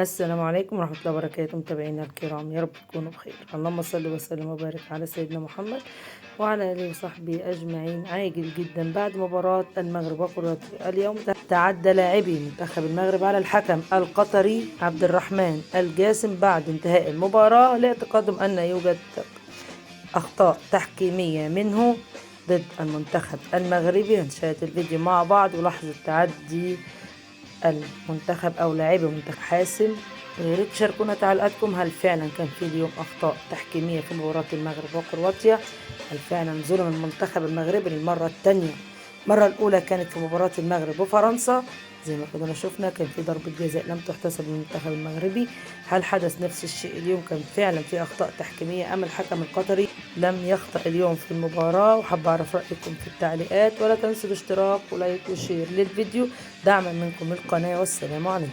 السلام عليكم ورحمة الله وبركاته، متابعينا الكرام، يا رب تكونوا بخير. اللهم صل وسلم وبارك على سيدنا محمد وعلى آله وصحبه أجمعين. عاجل جدا بعد مباراة المغرب وكرواتيا اليوم، تعدى لاعبي منتخب المغرب على الحكم القطري عبد الرحمن الجاسم بعد انتهاء المباراة لاعتقادهم أن يوجد أخطاء تحكيمية منه ضد المنتخب المغربي. هنشاهد الفيديو مع بعض ولاحظوا تعدي المنتخب أو لاعبي منتخب حاسم. ويا ريت تشاركونا تعليقاتكم، هل فعلا كان في اليوم أخطاء تحكيمية في مباراة المغرب وكرواتيا؟ هل فعلا ظلم المنتخب المغربي للمرة الثانية؟ المرة الأولى كانت في مباراة المغرب وفرنسا، زي ما كنا شفنا كان في ضربة جزاء لم تحتسب للمنتخب المغربي. هل حدث نفس الشيء اليوم؟ كان فعلا في أخطاء تحكيمية أم الحكم القطري لم يخطئ اليوم في المباراة؟ وحاب أعرف رأيكم في التعليقات، ولا تنسوا الاشتراك ولايك وشير للفيديو دعما منكم للقناة، والسلام عليكم.